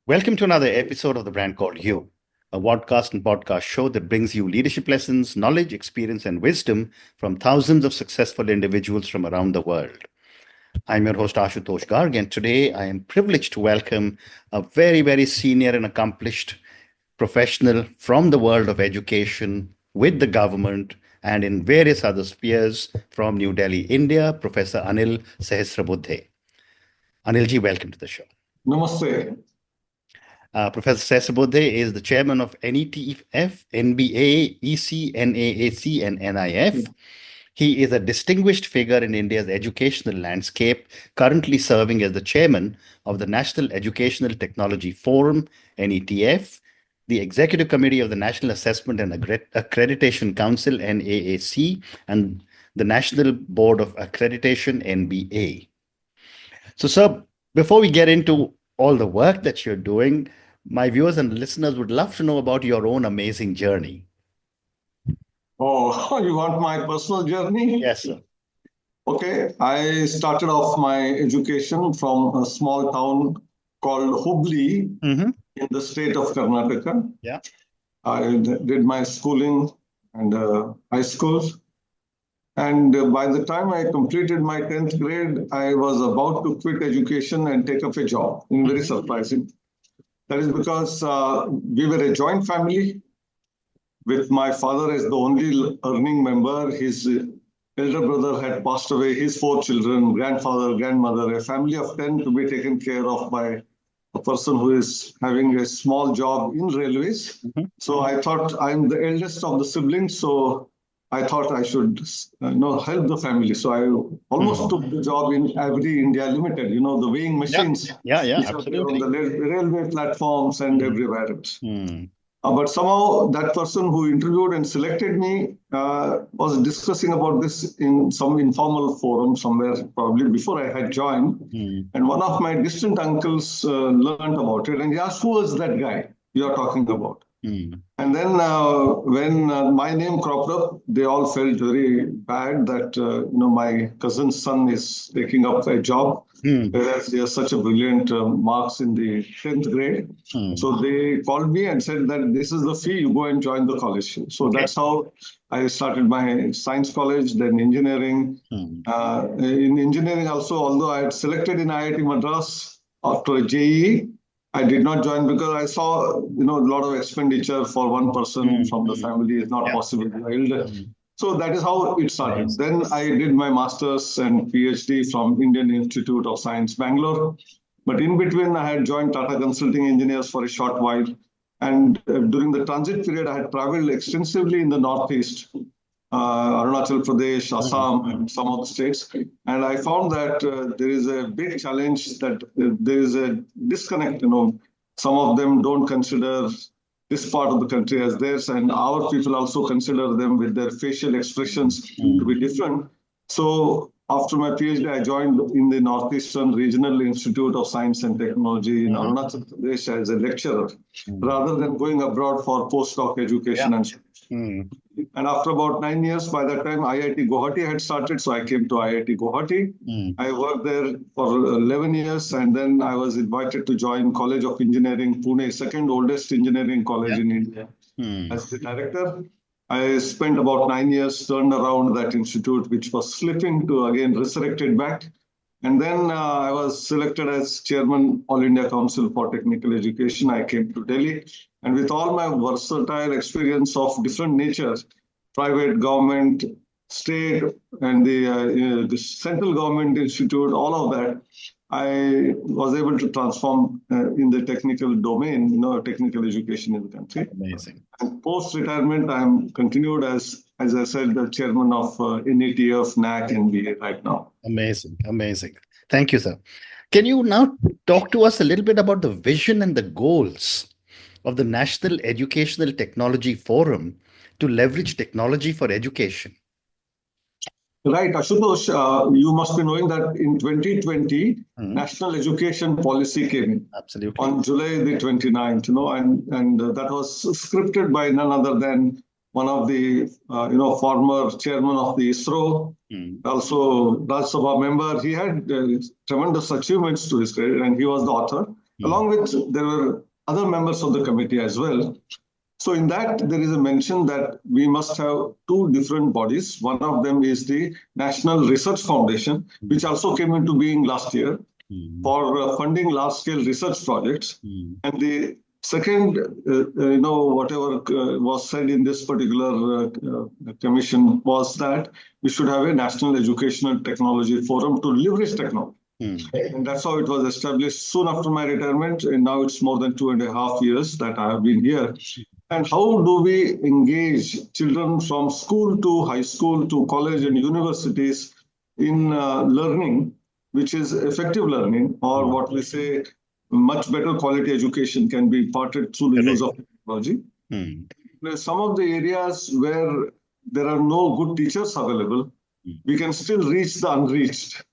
Welcome to another episode of The Brand Called You, a podcast and podcast show that brings you leadership lessons, knowledge, experience, and wisdom from thousands of successful individuals from around the world. I'm your host, Ashutosh Garg, and today I am privileged to welcome a very, very senior and accomplished professional from the world of education, with the government, and in various other spheres from New Delhi, India, Professor Anil Sahasrabudhe. Anilji, welcome to the show. Namaste. Professor Sahasrabudhe is the chairman of NETF, NBA, EC, NAAC, and NIF. He is a distinguished figure in India's educational landscape, currently serving as the chairman of the National Educational Technology Forum, NETF, the Executive Committee of the National Assessment and Accreditation Council, NAAC, and the National Board of Accreditation, NBA. So, sir, before we get into all the work that you're doing, my viewers and listeners would love to know about your own amazing journey. Oh, you want my personal journey? Yes, sir. Okay, I started off my education from a small town called Hubli in the state of Karnataka. Yeah. I did my schooling and high school. And by the time I completed my 10th grade, I was about to quit education and take up a job. Very surprising. That is because we were a joint family with my father as the only earning member. His elder brother had passed away, his 4 children, grandfather, grandmother, a family of 10 to be taken care of by a person who is having a small job in railways. So I thought, I'm the eldest of the siblings, so I thought I should help the family. So I almost took the job in Avery India Limited, the weighing machines. Yeah, absolutely. On the railway platforms and everywhere else. But somehow that person who interviewed and selected me was discussing about this in some informal forum somewhere, probably before I had joined. And one of my distant uncles learned about it, and he asked, who was that guy you are talking about? And then when my name cropped up, they all felt very bad that my cousin's son is taking up a job, whereas he has such a brilliant marks in the 10th grade. So they called me and said that this is the fee, you go and join the college. So that's how I started my science college, then engineering. In engineering also, although I had selected in IIT Madras after a JEE, I did not join because I saw, a lot of expenditure for one person from the family is not possible. So that is how it started. Then I did my master's and PhD from Indian Institute of Science, Bangalore. But in between, I had joined Tata Consulting Engineers for a short while. And during the transit period, I had traveled extensively in the Northeast, Arunachal Pradesh, Assam, and some of the states. And I found that there is a big challenge, that there is a disconnect. Some of them don't consider this part of the country as theirs, and our people also consider them with their facial expressions to be different. So after my PhD, I joined in the Northeastern Regional Institute of Science and Technology in Arunachal Pradesh as a lecturer, rather than going abroad for postdoc education and studies. And after about 9 years, by that time, IIT Guwahati had started, so I came to IIT Guwahati. I worked there for 11 years, and then I was invited to join College of Engineering, Pune, second oldest engineering college in India, as the director. I spent about 9 years, turned around that institute, which was slipping, to again resurrected back. And then I was selected as chairman, All India Council for Technical Education. I came to Delhi. And with all my versatile experience of different natures, private, government, state, and the central government institute, all of that, I was able to transform in the technical domain, technical education in the country. Amazing. And post-retirement, I'm continued as I said, the chairman of NETF, NAAC, NBA right now. Amazing. Thank you, sir. Can you now talk to us a little bit about the vision and the goals of the National Educational Technology Forum to leverage technology for education? Right, Ashutosh, you must be knowing that in 2020, National Education Policy came in. Absolutely. On July the 29th, and that was scripted by none other than one of the, former chairman of the ISRO, also Rajya Sabha member. He had tremendous achievements to his credit, and he was the author. Along with, there were other members of the committee as well. So in that, there is a mention that we must have two different bodies. One of them is the National Research Foundation, which also came into being last year for funding large-scale research projects. And the second, whatever was said in this particular commission was that we should have a National Educational Technology Forum to leverage technology. And that's how it was established soon after my retirement. And now it's more than 2.5 years that I have been here. And how do we engage children from school to high school to college and universities in learning, which is effective learning, or what we say, much better quality education can be imparted through the use of technology. Some of the areas where there are no good teachers available, we can still reach the unreached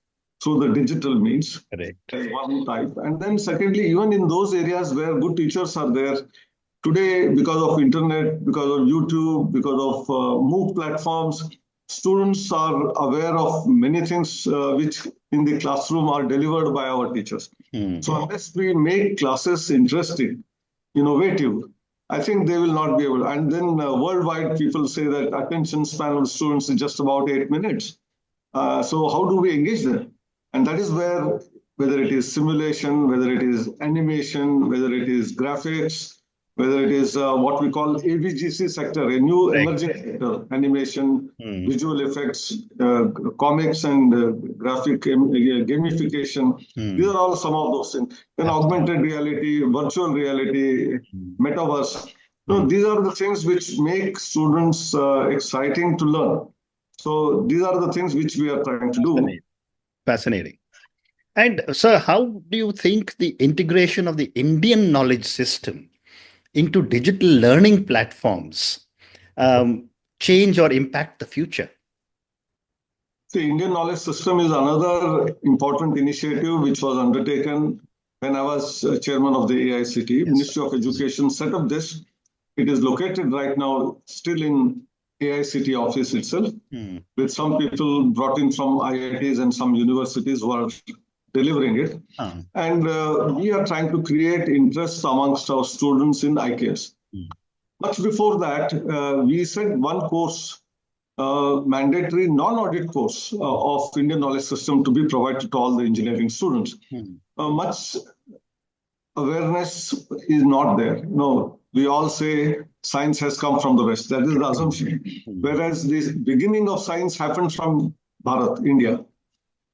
through the digital means. As one type. And then secondly, even in those areas where good teachers are there, today, because of internet, because of YouTube, because of MOOC platforms, students are aware of many things which in the classroom are delivered by our teachers. So unless we make classes interesting, innovative, I think they will not be able. And then worldwide, people say that attention span of students is just about 8 minutes. So how do we engage them? And that is where, whether it is simulation, whether it is animation, whether it is graphics, whether it is what we call ABGC sector, a new emerging sector, animation, visual effects, comics and graphic gamification. These are all some of those things. Then augmented reality, virtual reality, metaverse. These are the things which make students exciting to learn. So these are the things which we are trying to do. Fascinating. And sir, how do you think the integration of the Indian knowledge system into digital learning platforms change or impact the future? The Indian knowledge system is another important initiative which was undertaken when I was chairman of the AICT. Ministry of Education set up this. It is located right now still in AICT office itself, with some people brought in from IITs and some universities who are delivering it. And we are trying to create interest amongst our students in IKS. Much before that, we set one course, mandatory non-audit course of Indian knowledge system to be provided to all the engineering students. Much awareness is not there. We all say science has come from the West. That is the assumption. Whereas the beginning of science happened from Bharat, India.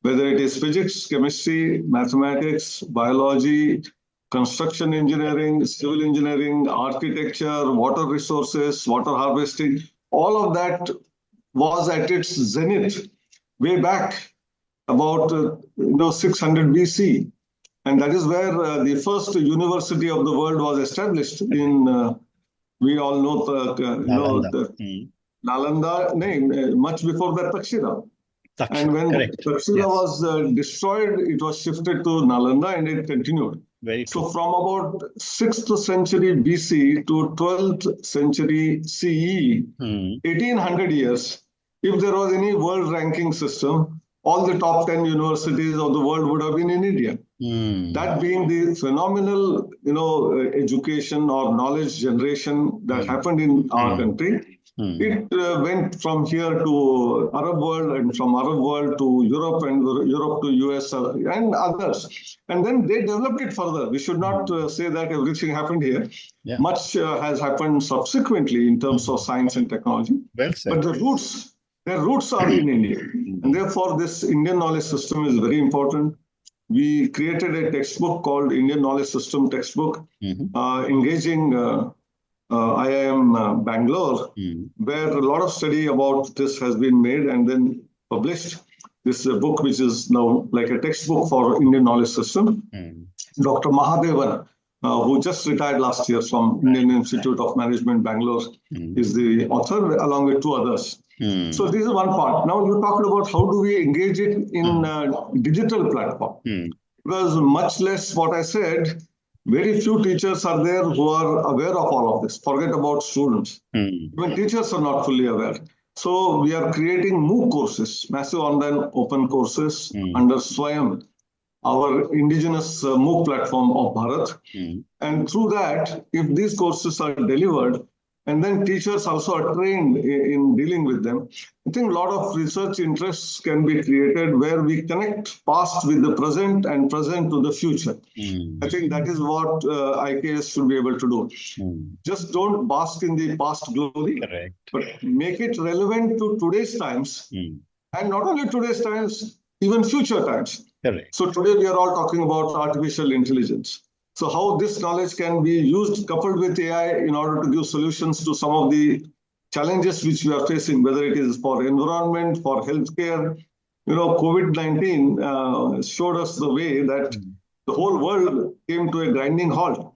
Whether it is physics, chemistry, mathematics, biology, construction engineering, civil engineering, architecture, water resources, water harvesting, all of that was at its zenith way back about 600 BC. And that is where the first university of the world was established in, we all know the Nalanda name, much before that Takshira. And when Takshira was destroyed, it was shifted to Nalanda and it continued. So from about 6th century BC to 12th century CE, 1800 years, if there was any world ranking system, all the top 10 universities of the world would have been in India. That being the phenomenal, education or knowledge generation that happened in our country. It went from here to Arab world and from Arab world to Europe and Europe to US and others. And then they developed it further. We should not say that everything happened here. Much has happened subsequently in terms of science and technology. But their roots are in India. And therefore, this Indian knowledge system is very important. We created a textbook called Indian Knowledge System Textbook, engaging IIM Bangalore, where a lot of study about this has been made and then published. This is a book which is now like a textbook for Indian knowledge system. Dr. Mahadevan, who just retired last year from Indian Institute of Management, Bangalore, is the author, along with two others. So this is one part. Now you talked about how do we engage it in digital platform. Because much less what I said, very few teachers are there who are aware of all of this. Forget about students. Even teachers are not fully aware. So we are creating MOOC courses, massive online open courses under SWAYAM. our indigenous MOOC platform of Bharat. And through that, if these courses are delivered, and then teachers also are trained in dealing with them, I think a lot of research interests can be created where we connect past with the present and present to the future. I think that is what IKS should be able to do. Just don't bask in the past glory, but make it relevant to today's times. And not only today's times, even future times. So today we are all talking about artificial intelligence. So how this knowledge can be used, coupled with AI, in order to give solutions to some of the challenges which we are facing, whether it is for environment, for healthcare. COVID-19 showed us the way that the whole world came to a grinding halt.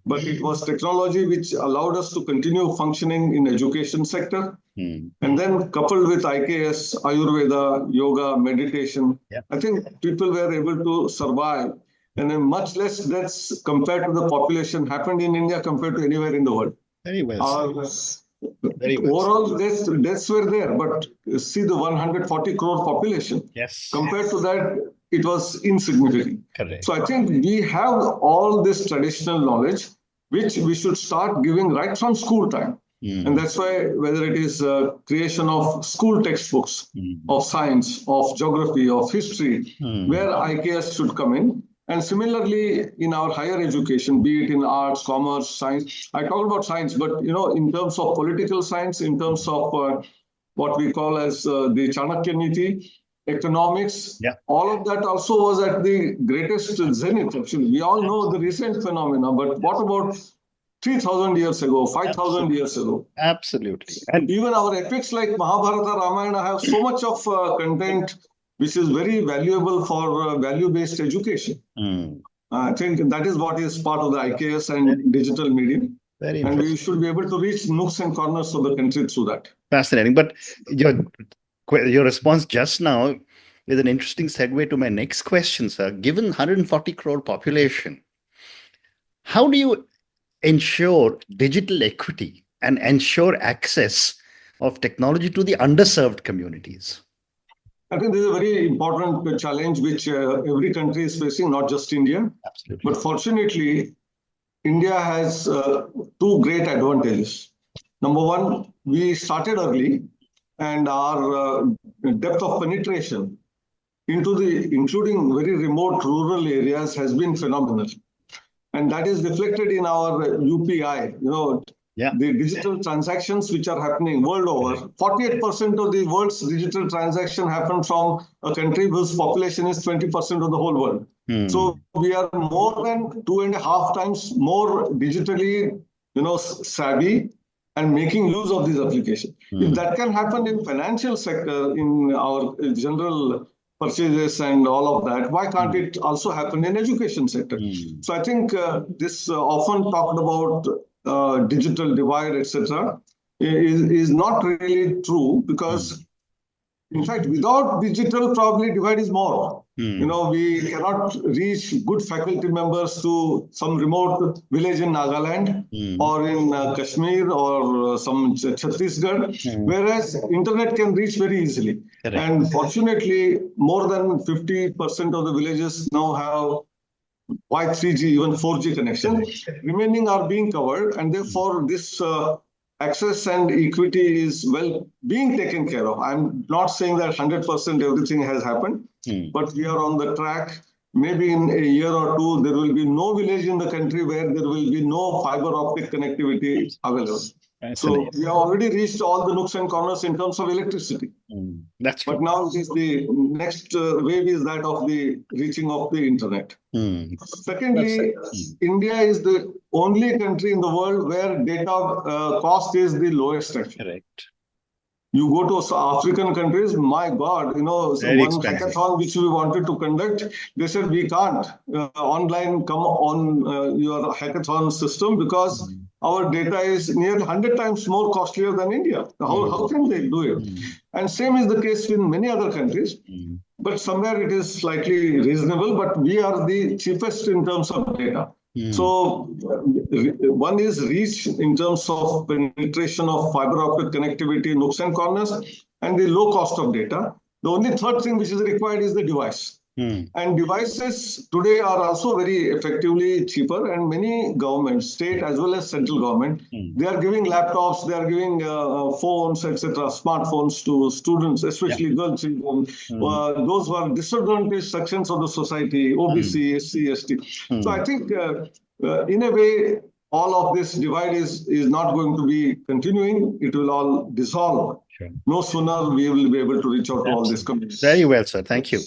But it was technology which allowed us to continue functioning in education sector. And then coupled with IKS, Ayurveda, yoga, meditation, I think people were able to survive. And then much less deaths compared to the population happened in India compared to anywhere in the world. Very well. Very well. Overall, deaths were there, but see the 140 crore population. Compared to that, it was insignificant. So I think we have all this traditional knowledge, which we should start giving right from school time. And that's why, whether it is creation of school textbooks of science, of geography, of history, where IKS should come in. And similarly, in our higher education, be it in arts, commerce, science, I talk about science, but in terms of political science, in terms of what we call as the Chanakya Niti, economics, all of that also was at the greatest zenith. Actually, we all know the recent phenomena, but what about 3,000 years ago, 5,000 years ago? Absolutely. And even our epics like Mahabharata, Ramayana have so much of content which is very valuable for value-based education. I think that is what is part of the IKS and digital medium. And we should be able to reach nooks and corners of the country through that. Fascinating. But your response just now is an interesting segue to my next question, sir. Given 140 crore population, how do you ensure digital equity and ensure access of technology to the underserved communities? I think this is a very important challenge which every country is facing, not just India. Absolutely. But fortunately, India has two great advantages. Number one, we started early, and our depth of penetration into including very remote rural areas has been phenomenal. And that is reflected in our UPI, the digital transactions which are happening world over. 48% of the world's digital transaction happen from a country whose population is 20% of the whole world. So we are more than 2.5 times more digitally, savvy and making use of these applications. If that can happen in financial sector, in our general purchases and all of that, why can't it also happen in education sector? So I think this often talked about digital divide, etc., is not really true, because in fact, without digital, probably divide is more. We cannot reach good faculty members to some remote village in Nagaland or in Kashmir or some Chhattisgarh, whereas internet can reach very easily. And fortunately, more than 50% of the villages now have Wi-Fi 3G, even 4G connection. Remaining are being covered, and therefore this access and equity is being taken care of. I'm not saying that 100% everything has happened, but we are on the track. Maybe in a year or two, there will be no village in the country where there will be no fiber optic connectivity available. So we have already reached all the nooks and corners in terms of electricity. But now it is the next wave is that of the reaching of the internet. Secondly, India is the only country in the world where data cost is the lowest. Actually. You go to African countries, my God, one hackathon which we wanted to conduct, they said we can't online come on your hackathon system because our data is nearly 100 times more costlier than India. How can they do it? And same is the case in many other countries. But somewhere it is slightly reasonable, but we are the cheapest in terms of data. So one is reach in terms of penetration of fiber optic connectivity, nooks and corners, and the low cost of data. The only third thing which is required is the device. And devices today are also very effectively cheaper, and many governments, state as well as central government, they are giving laptops, they are giving phones, etc., smartphones to students, especially girls, those who are disadvantaged sections of the society, OBC, SC, ST. So I think in a way, all of this divide is not going to be continuing. It will all dissolve. Sure. No sooner we will be able to reach out to all these communities. Very well, sir. Thank you.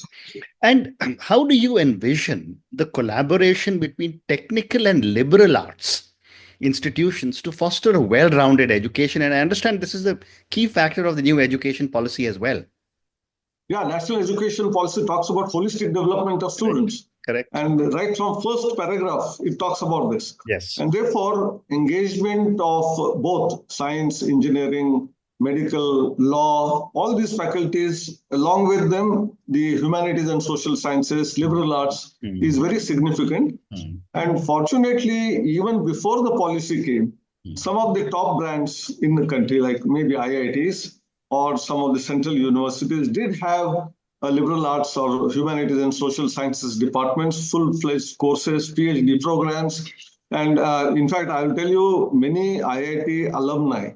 And how do you envision the collaboration between technical and liberal arts institutions to foster a well-rounded education? And I understand this is a key factor of the new education policy as well. Yeah, national education policy talks about holistic development of students. Correct. And right from first paragraph, it talks about this. Yes. And therefore, engagement of both science, engineering, medical, law, all these faculties, along with them, the humanities and social sciences, liberal arts, is very significant. And fortunately, even before the policy came, some of the top brands in the country, like maybe IITs or some of the central universities, did have a liberal arts or humanities and social sciences departments, full-fledged courses, PhD programs. And in fact, I'll tell you, many IIT alumni,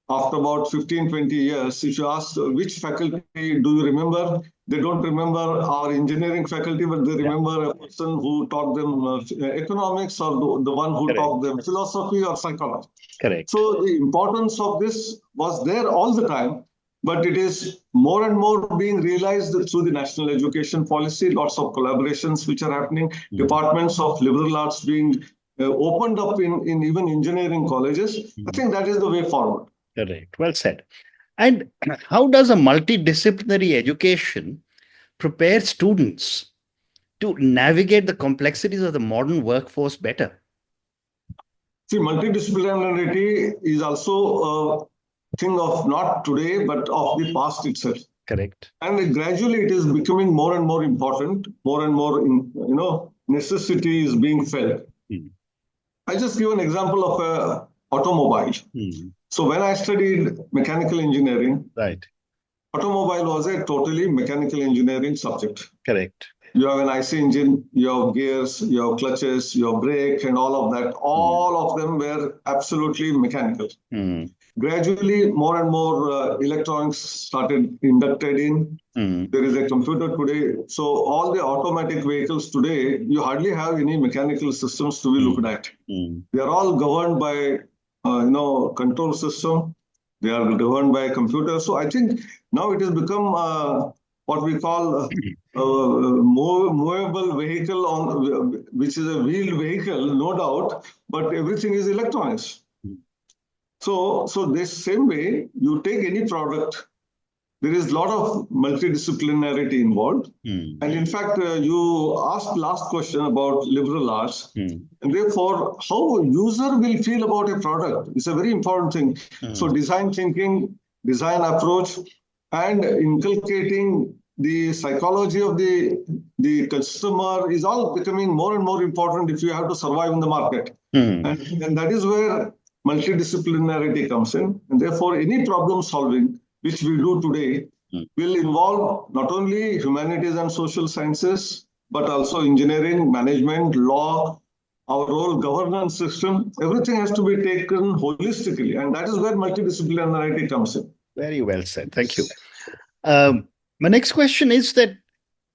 after about 15, 20 years, if you ask which faculty do you remember, they don't remember our engineering faculty, but they remember a person who taught them economics, or the one who taught them philosophy or psychology. Correct. So the importance of this was there all the time, but it is more and more being realized through the national education policy, lots of collaborations which are happening, departments of liberal arts being opened up in even engineering colleges. I think that is the way forward. Correct. Well said. And how does a multidisciplinary education prepare students to navigate the complexities of the modern workforce better? See, multidisciplinarity is also a thing of not today, but of the past itself. Correct. And gradually it is becoming more and more important, more and more, necessity is being felt. I just give an example of a automobile. So when I studied mechanical engineering, automobile was a totally mechanical engineering subject. Correct. You have an IC engine, you have gears, you have clutches, you have brake, and all of that. All of them were absolutely mechanical. Gradually, more and more electronics started inducted in. There is a computer today. So all the automatic vehicles today, you hardly have any mechanical systems to be looked at. They are all governed by control system. They are governed by a computer. So I think now it has become what we call a movable vehicle, which is a wheeled vehicle, no doubt, but everything is electronics. So this same way, you take any product, there is a lot of multidisciplinarity involved. And in fact, you asked last question about liberal arts. And therefore, how a user will feel about a product is a very important thing. So design thinking, design approach, and inculcating the psychology of the customer is all becoming more and more important if you have to survive in the market. And that is where multidisciplinarity comes in. And therefore, any problem solving which we do today will involve not only humanities and social sciences, but also engineering, management, law, our whole governance system. Everything has to be taken holistically. And that is where multidisciplinarity comes in. Very well said. Thank you. My next question is that,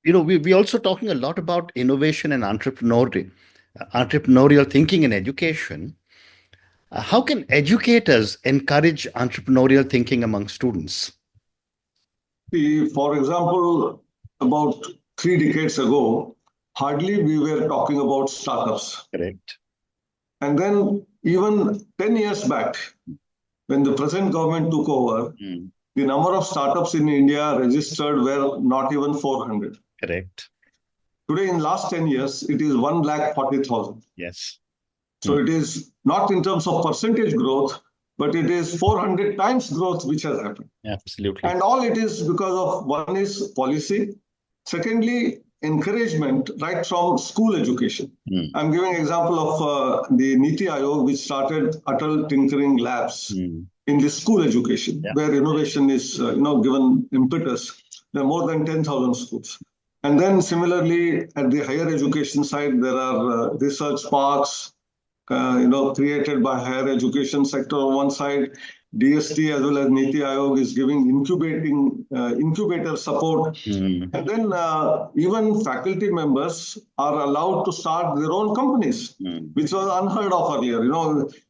we're also talking a lot about innovation and entrepreneurial thinking in education. How can educators encourage entrepreneurial thinking among students? For example, about 3 decades ago, hardly we were talking about startups. Correct. And then even 10 years back, when the present government took over, the number of startups in India registered were not even 400. Correct. Today, in last 10 years, it is 140,000. Yes. So it is not in terms of percentage growth, but it is 400 times growth which has happened. Absolutely. And all it is because of, one is policy. Secondly, encouragement right from school education. I'm giving an example of the NITI Aayog, which started Atal Tinkering Labs in the school education, where innovation is given impetus. There are more than 10,000 schools. And then similarly, at the higher education side, there are research parks, created by higher education sector on one side. DST as well as NITI Aayog is giving incubator support. And then even faculty members are allowed to start their own companies, which was unheard of earlier.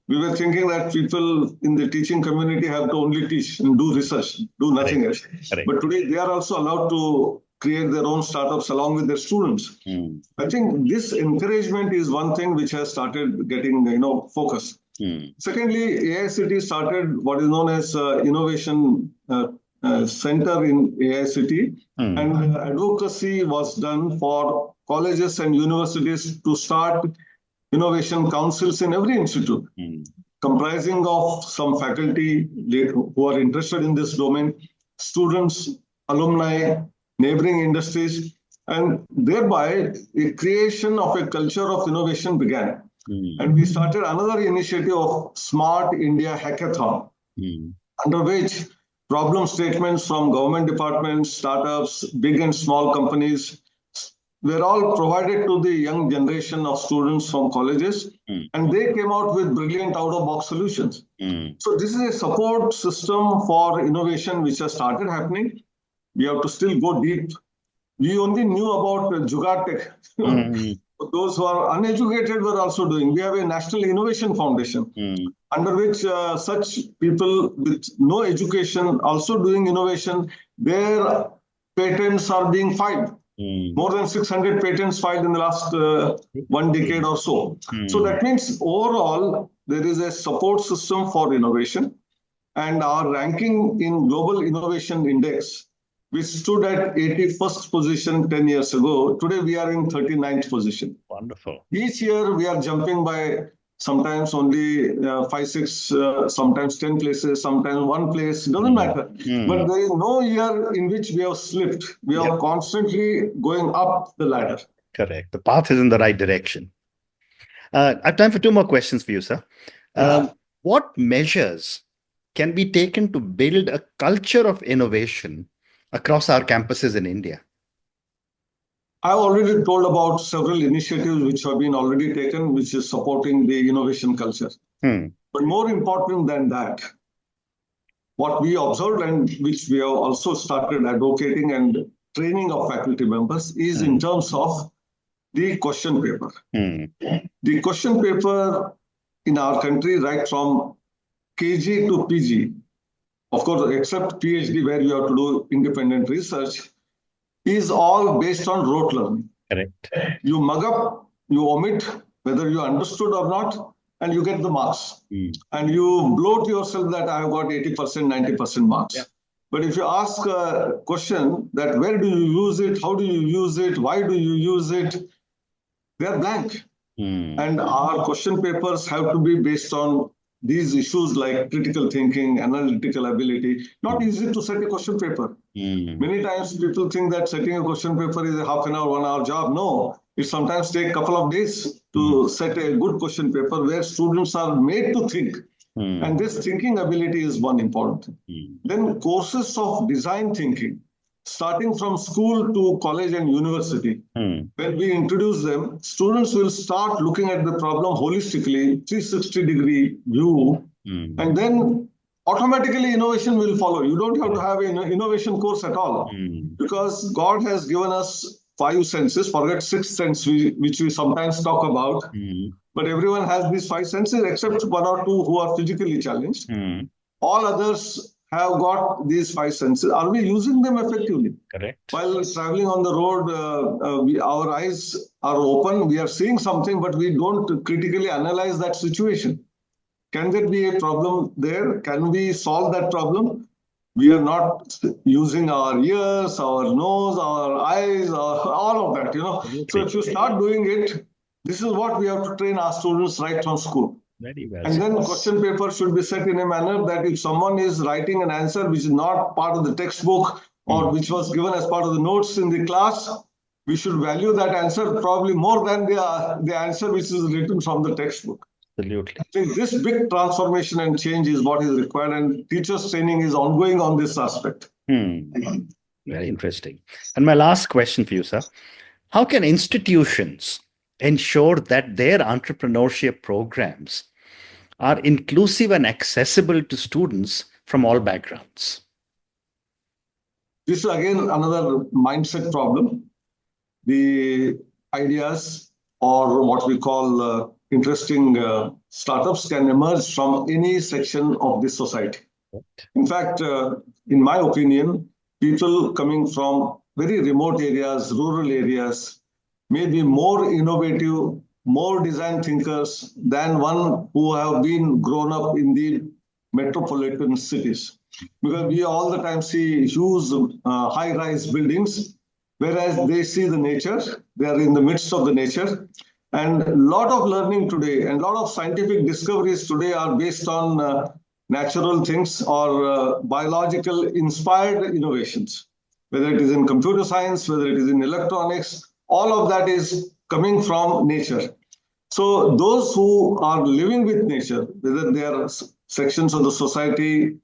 We were thinking that people in the teaching community have to only teach and do research, do nothing else. But today they are also allowed to create their own startups along with their students. I think this encouragement is one thing which has started getting, focus. Secondly, AICT started what is known as Innovation Center in AICT, and advocacy was done for colleges and universities to start innovation councils in every institute, comprising of some faculty who are interested in this domain, students, alumni, neighboring industries, and thereby the creation of a culture of innovation began. And we started another initiative of Smart India Hackathon, under which problem statements from government departments, startups, big and small companies were all provided to the young generation of students from colleges, and they came out with brilliant out-of-box solutions. So this is a support system for innovation which has started happening. We have to still go deep. We only knew about Jugaad Tech. Those who are uneducated were also doing. We have a National Innovation Foundation, under which such people with no education also doing innovation, their patents are being filed. More than 600 patents filed in the last 1 decade or so. So that means overall, there is a support system for innovation. And our ranking in Global Innovation Index, we stood at 81st position 10 years ago. Today, we are in 39th position. Wonderful. Each year, we are jumping by sometimes only 5, 6, sometimes 10 places, sometimes 1 place. It doesn't matter. But there is no year in which we have slipped. We are constantly going up the ladder. Correct. The path is in the right direction. I have time for 2 more questions for you, sir. What measures can be taken to build a culture of innovation across our campuses in India? I've already told about several initiatives which have been already taken, which is supporting the innovation culture. But more important than that, what we observed and which we have also started advocating and training of faculty members is in terms of the question paper. The question paper in our country, right from KG to PG, of course, except PhD where you have to do independent research, is all based on rote learning. Correct. You mug up, you omit, whether you understood or not, and you get the marks. And you bloat yourself that I have got 80%, 90% marks. But if you ask a question that where do you use it, how do you use it, why do you use it, they are blank. And our question papers have to be based on these issues like critical thinking, analytical ability. Not easy to set a question paper. Many times people think that setting a question paper is a half an hour, 1 hour job. No, it sometimes takes a couple of days to set a good question paper where students are made to think. And this thinking ability is one important. Then courses of design thinking, starting from school to college and university. When we introduce them, students will start looking at the problem holistically, 360-degree view, and then automatically innovation will follow. You don't have to have an innovation course at all, because God has given us 5 senses, forget 6th sense, which we sometimes talk about, but everyone has these 5 senses except 1 or 2 who are physically challenged. All others have got these 5 senses. Are we using them effectively? Correct. While traveling on the road, our eyes are open, we are seeing something, but we don't critically analyze that situation. Can there be a problem there? Can we solve that problem? We are not using our ears, our nose, our eyes, all of that, So if you start doing it, this is what we have to train our students right from school. Very well. And then question paper should be set in a manner that if someone is writing an answer which is not part of the textbook or which was given as part of the notes in the class, we should value that answer probably more than the answer which is written from the textbook. Absolutely. I think this big transformation and change is what is required, and teachers' training is ongoing on this aspect. Very interesting. And my last question for you, sir. How can institutions ensure that their entrepreneurship programs are inclusive and accessible to students from all backgrounds? This is again another mindset problem. The ideas, or what we call interesting startups, can emerge from any section of this society. In fact, in my opinion, people coming from very remote areas, rural areas, may be more innovative, more design thinkers than one who have been grown up in the metropolitan cities. Because we all the time see huge high-rise buildings, whereas they see the nature, they are in the midst of the nature. And a lot of learning today and a lot of scientific discoveries today are based on natural things or biological inspired innovations, whether it is in computer science, whether it is in electronics, all of that is coming from nature. So those who are living with nature, whether they are sections of the society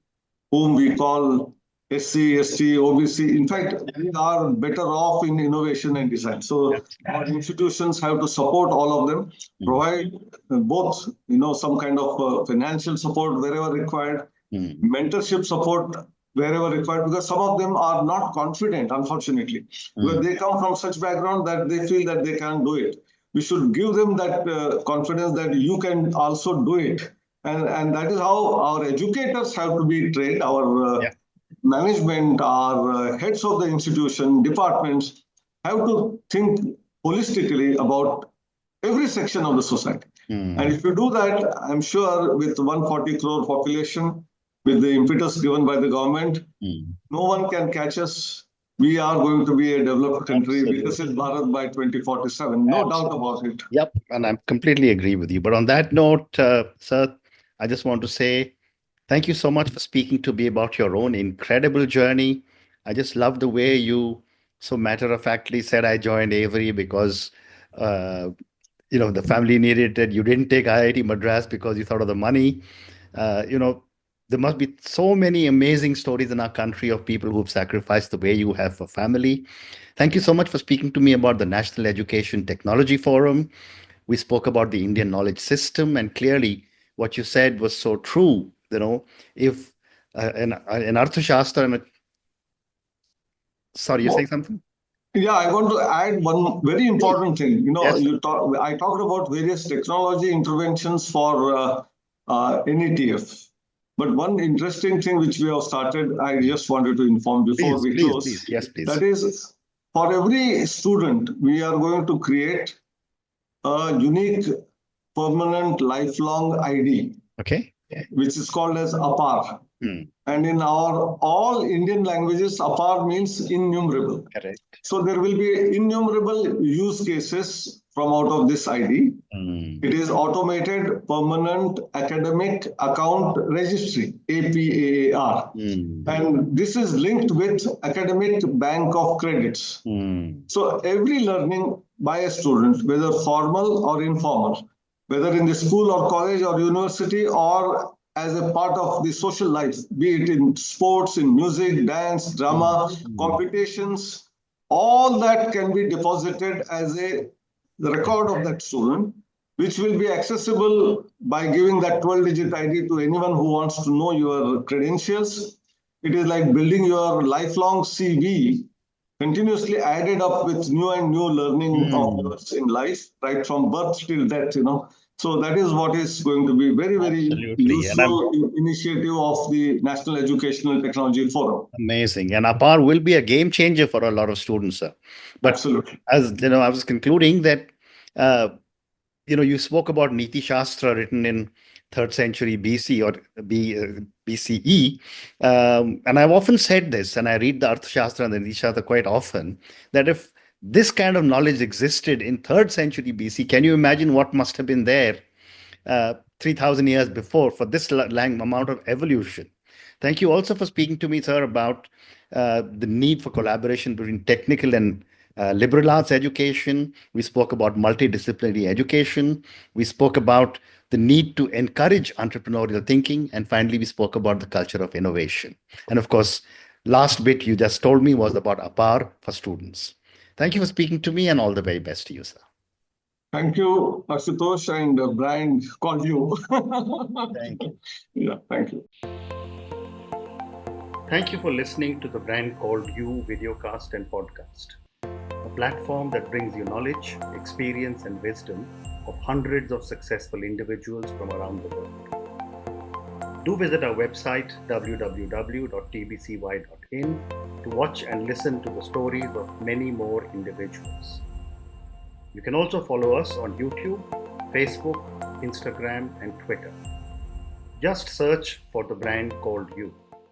whom we call SC, ST, OBC, in fact, we are better off in innovation and design. So our institutions have to support all of them, provide both, some kind of financial support wherever required, mentorship support wherever required, because some of them are not confident, unfortunately, because they come from such background that they feel that they can't do it. We should give them that confidence that you can also do it. And that is how our educators have to be trained, our management, our heads of the institution, departments, have to think holistically about every section of the society. And if you do that, I'm sure with 140 crore population, with the impetus given by the government, no one can catch us. We are going to be a developed country, Vikasit Bharat by 2047. No doubt about it. Yep, and I completely agree with you. But on that note, sir, I just want to say thank you so much for speaking to me about your own incredible journey. I just love the way you so matter-of-factly said I joined Avery because the family needed it. You didn't take IIT Madras because you thought of the money. There must be so many amazing stories in our country of people who've sacrificed the way you have for family. Thank you so much for speaking to me about the National Education Technology Forum. We spoke about the Indian knowledge system, and clearly what you said was so true. If an Arthashastra sorry, you're saying something? Yeah, I want to add one very important thing. I talked about various technology interventions for NETF. But one interesting thing which we have started, I just wanted to inform before we close. Please. Yes, please. That is, for every student, we are going to create a unique, permanent, lifelong ID. Okay. Which is called as APAR. And in our all Indian languages, APAR means innumerable. Correct. So there will be innumerable use cases from out of this ID. It is automated permanent academic account registry, APAAR. And this is linked with academic bank of credits. So every learning by a student, whether formal or informal, whether in the school or college or university or as a part of the social life, be it in sports, in music, dance, drama, competitions, all that can be deposited as the record of that student, which will be accessible by giving that 12-digit ID to anyone who wants to know your credentials. It is like building your lifelong CV, continuously added up with new and new learning of yours in life, right from birth till death, So that is what is going to be very, very useful initiative of the National Educational Technology Forum. Amazing. And APAR will be a game changer for a lot of students, sir. But absolutely. As I was concluding that, you spoke about Niti Shastra written in 3rd century BC or BCE. And I've often said this, and I read the Arthashastra and the Niti Shastra quite often, that if this kind of knowledge existed in 3rd century BC, can you imagine what must have been there 3,000 years before for this amount of evolution? Thank you also for speaking to me, sir, about the need for collaboration between technical and liberal arts education. We spoke about multidisciplinary education. We spoke about the need to encourage entrepreneurial thinking. And finally, we spoke about the culture of innovation. And of course, last bit you just told me was about APAR for students. Thank you for speaking to me, and all the very best to you, sir. Thank you, Ashutosh, and Brian called you. Thank you. Yeah, thank you. Thank you for listening to the Brand Called You videocast and podcast, a platform that brings you knowledge, experience, and wisdom of hundreds of successful individuals from around the world. Do visit our website www.tbcy.in to watch and listen to the stories of many more individuals. You can also follow us on YouTube, Facebook, Instagram, and Twitter. Just search for the Brand Called You.